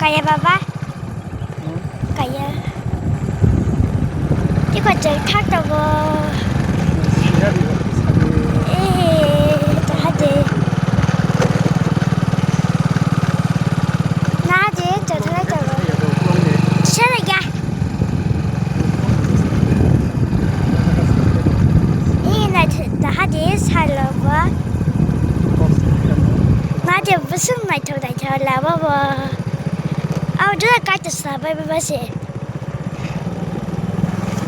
Kaya baba, kaya. I거 저 타다고. 또 하지. 나지 저 저거. 싫어야. 이나 하지 살려봐. 나지 무슨 말 토다 잘라봐봐. 아, 저기 갔었어. 바이바이.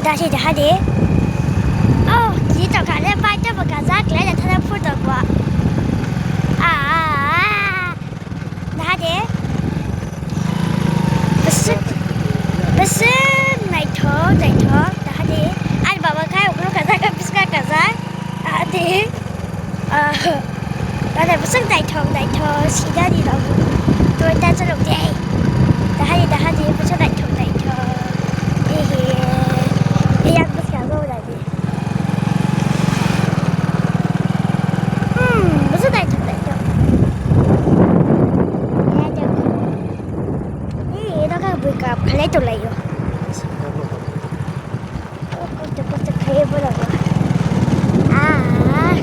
다시 하지. 진짜 가래 빠져 가자. 그래 타다 풀다 봐. 나지. 무슨 나이토 나지. 아니 바바 가요. 그럼 가자. 비스가 가자. 나지. 나는 무슨 나이토 시간이라고. 또 일단 저녁 돼. 나하지 무슨 나이토 이양 무슨 야구라지. 무슨 나이토 이러가 보니까 발레도 레요. 꼬득꼬득 해보라고. 나하지.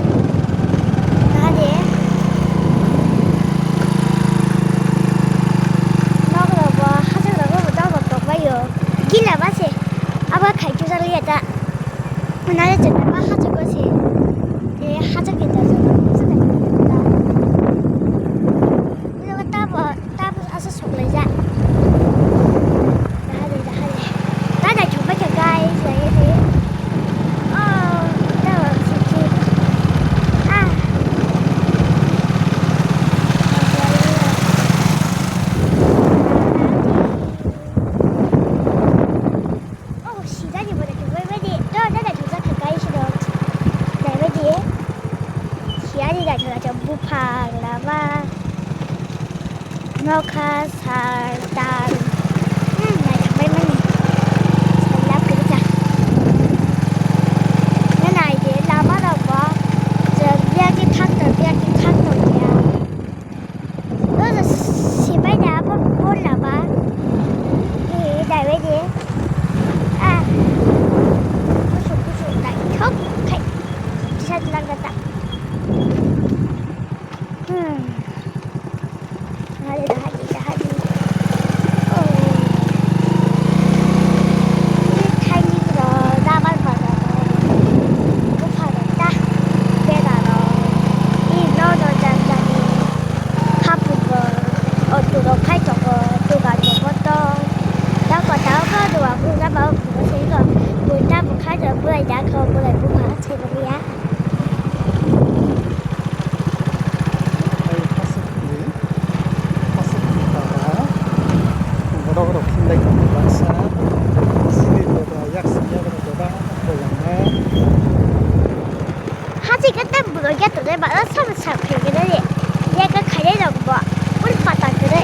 gila masih apa kayak jual lihat tak menarik jadi apa hajar gue sih hajar kita sudah kita itu kita asal sekolah aja dah ada coba ke guys lagi sih dah sedikit buphang lama noka sardan này thằng bay mấy này lắp cái chả cái này thì làm bắt đầu có giờ bia cái khăn rồi kìa đó là xì bay đá bốn là ba thì đại với gì cú đại khóc khách chân đang đặt 하지. 타이니로 나만 받아도 못 받았다. 내가로 이 너도 잔잔히 하프고 어두로 팔쪽고 두가지고 또 나도 하고 나만 그거 이거 물 따고 가져 물에 약하고 물에 부파 제법이야. Cái tụi đây bạn nó sao mà sạc kiểu cái đấy vậy? Nghe cái khai đấy được bỏ, muốn phạt tạt cái đấy.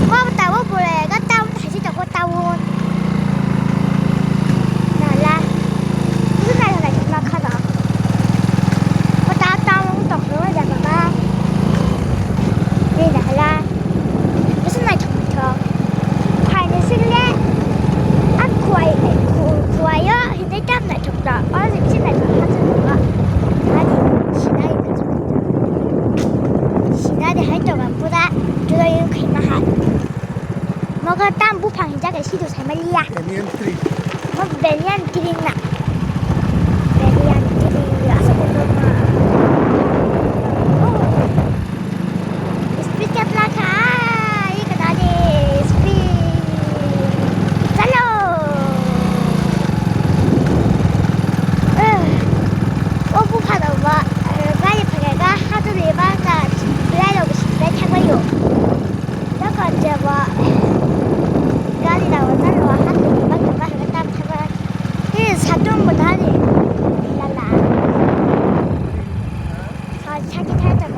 Qua tao qua bùi này, cái tao phải chỉ tao qua tao luôn. Là cái này là chúng ta khai đó. Tao không tao nữa là bà. Đây là cái này thường. Khoai này xinh lẽ. Ăn khoai á, thì cái cam này thuộc đó. Ở cái này là 뭐가 땀 부팡이 자게 시도 잘 말이야. 뭐 베리안 트링나. 베리안 트링 와서 보더만. 스피드 플라카 이거 나지 스피드. 살로. 부파도 뭐 빨리 파게가 하도 리바가 블라이더고 싶대 타고요.แล้ว 이제 뭐 가리라고 살로와 하도 리바가 하겠다 타고 이 사정보다 하지 랄라 자기 탈다가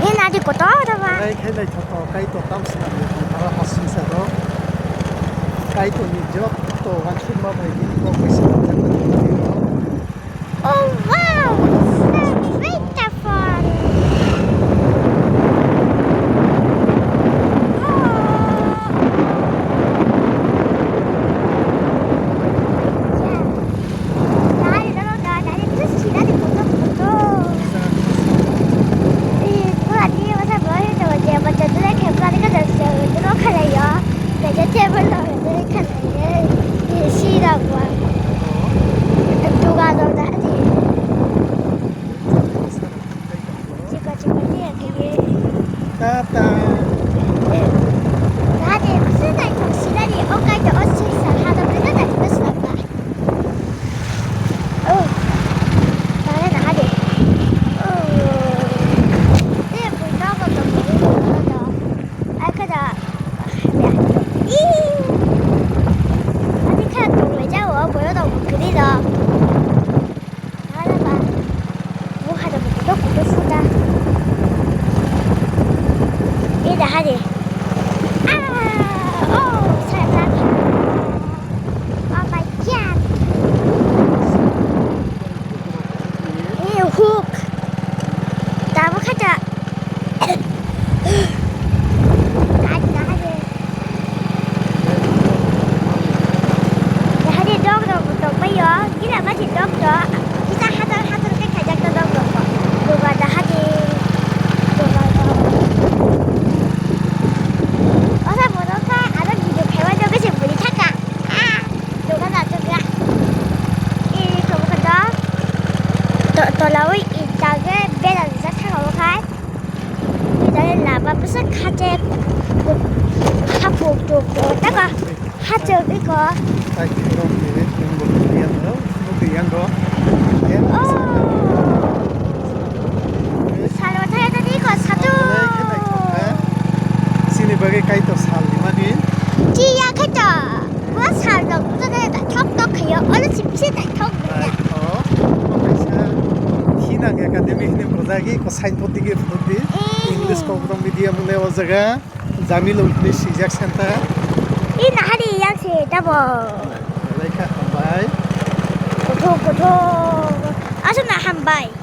이 나지 것도 알아봐 cái này cho cái tổ tâm sinh làm nó phát sinh ra đó cái tổ nhị job tổ văn chương mà phải đi có phải sinh làm cái tổ Daga hasil iko. Tay krom ni yung buklian no. Buklian ko. Ayan. Salwa tayo na dito satu. Sini bagay kay to sal di mani. Jiya kato. Gua salwa to na thok to kayo. Ola simsi na thok na. Oh. Kaisa Hinang Academy hinim kozagi ko signboard dige photodi. English program medium ne o jaga Jamil English Sijak Center. Ina hari yang si dabo. Laika bye. Goto goto. Aso na hambay.